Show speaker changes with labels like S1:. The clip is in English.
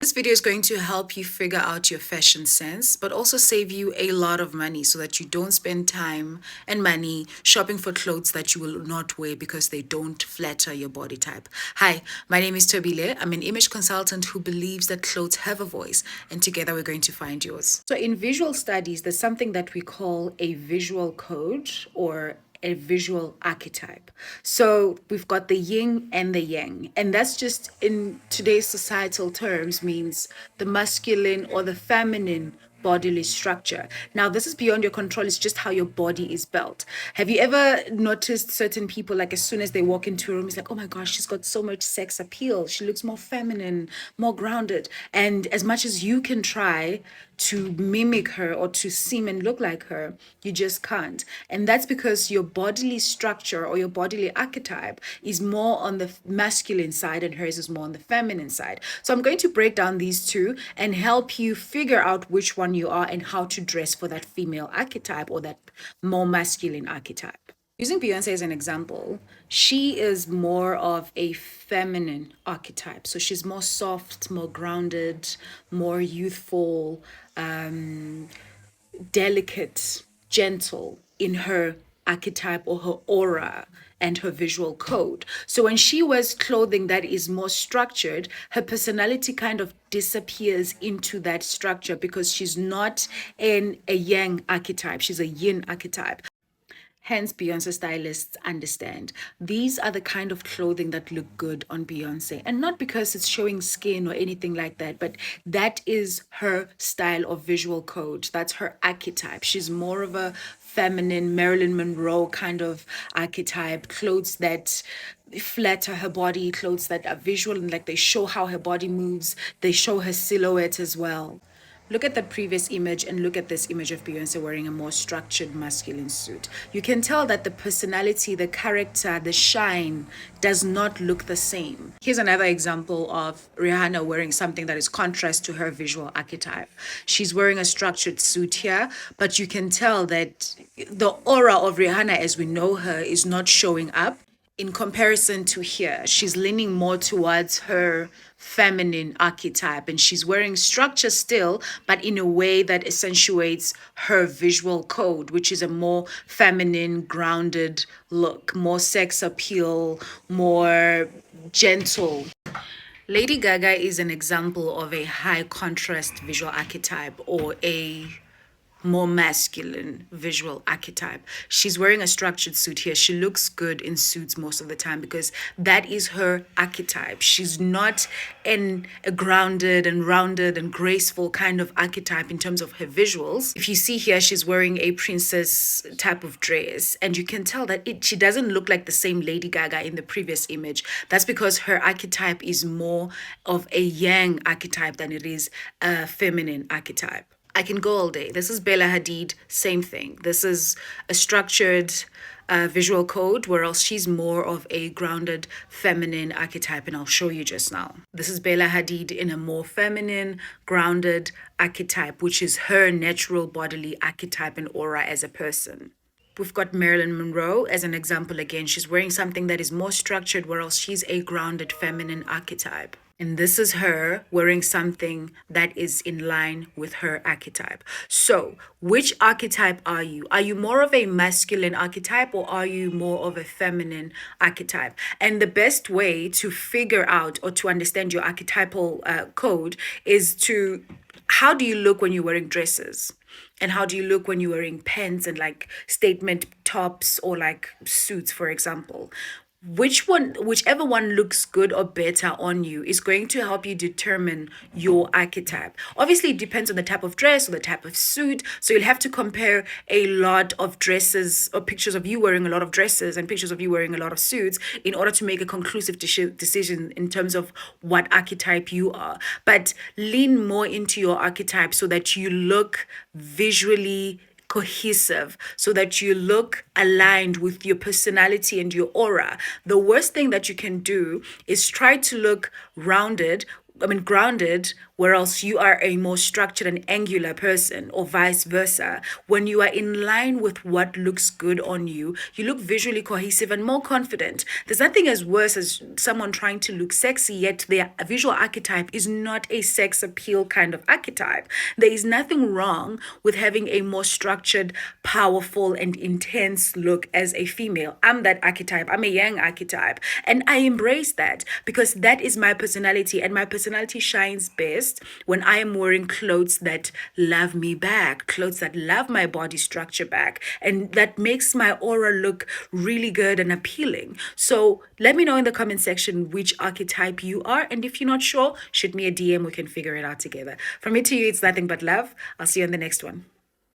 S1: This video is going to help you figure out your fashion sense, but also save you a lot of money so that you don't spend time and money shopping for clothes that you will not wear because they don't flatter your body type. Hi, my name is Tobile. I'm an image consultant who believes that clothes have a voice, and together we're going to find yours. So, in visual studies, there's something that we call a visual code or a visual archetype. So we've got the yin and the yang, and that's just in today's societal terms means the masculine or the feminine bodily structure. Now, this is beyond your control, it's just how your body is built. Have you ever noticed certain people, like as soon as they walk into a room, it's like, oh my gosh, she's got so much sex appeal. She looks more feminine, more grounded. And as much as you can try to mimic her or to seem and look like her, you just can't. And that's because your bodily structure or your bodily archetype is more on the masculine side and hers is more on the feminine side. So I'm going to break down these two and help you figure out which one you are and how to dress for that female archetype or that more masculine archetype. Using Beyonce as an example, she is more of a feminine archetype. So she's more soft, more grounded, more youthful, delicate, gentle in her archetype or her aura and her visual code. So when she wears clothing that is more structured, her personality kind of disappears into that structure because she's not in a yang archetype, she's a yin archetype. Hence, Beyonce stylists understand these are the kind of clothing that look good on Beyonce. And not because it's showing skin or anything like that, but that is her style of visual code. That's her archetype. She's more of a feminine Marilyn Monroe kind of archetype, clothes that flatter her body, clothes that are visual and like they show how her body moves, they show her silhouette as well. Look at the previous image and look at this image of Beyonce wearing a more structured masculine suit. You can tell that the personality, the character, the shine does not look the same. Here's another example of Rihanna wearing something that is contrast to her visual archetype. She's wearing a structured suit here, but you can tell that the aura of Rihanna as we know her is not showing up in comparison to here. She's leaning more towards her feminine archetype and she's wearing structure still, but in a way that accentuates her visual code, which is a more feminine, grounded look, more sex appeal, more gentle. Lady Gaga is an example of a high contrast visual archetype or a more masculine visual archetype. She's wearing a structured suit here. She looks good in suits most of the time because that is her archetype. She's not a grounded and rounded and graceful kind of archetype in terms of her visuals. If you see here, she's wearing a princess type of dress and you can tell that she doesn't look like the same Lady Gaga in the previous image. That's because her archetype is more of a yang archetype than it is a feminine archetype. I can go all day. This is Bella Hadid, same thing. This is a structured visual code, whereas she's more of a grounded feminine archetype, and I'll show you just now. This is Bella Hadid in a more feminine, grounded archetype, which is her natural bodily archetype and aura as a person. We've got Marilyn Monroe as an example again. She's wearing something that is more structured, whereas she's a grounded feminine archetype. And this is her wearing something that is in line with her archetype. So, which archetype are you? Are you more of a masculine archetype or are you more of a feminine archetype? And the best way to figure out or to understand your archetypal code is to how do you look when you're wearing dresses? And how do you look when you're wearing pants and like statement tops or like suits, for example? Whichever one looks good or better on you is going to help you determine your archetype. Obviously, it depends on the type of dress or the type of suit. So you'll have to compare a lot of dresses or pictures of you wearing a lot of dresses and pictures of you wearing a lot of suits in order to make a conclusive decision in terms of what archetype you are. But lean more into your archetype so that you look visually cohesive, so that you look aligned with your personality and your aura. The worst thing that you can do is try to look rounded grounded, whereas you are a more structured and angular person, or vice versa. When you are in line with what looks good on you, you look visually cohesive and more confident. There's nothing as worse as someone trying to look sexy, yet their visual archetype is not a sex appeal kind of archetype. There is nothing wrong with having a more structured, powerful, and intense look as a female. I'm that archetype. I'm a yang archetype. And I embrace that because that is my personality. And my personality shines best when I am wearing clothes that love me back, clothes that love my body structure back, and that makes my aura look really good and appealing. So let me know in the comment section which archetype you are. And if you're not sure, shoot me a DM. We can figure it out together. From me to you, it's nothing but love. I'll see you on the next one.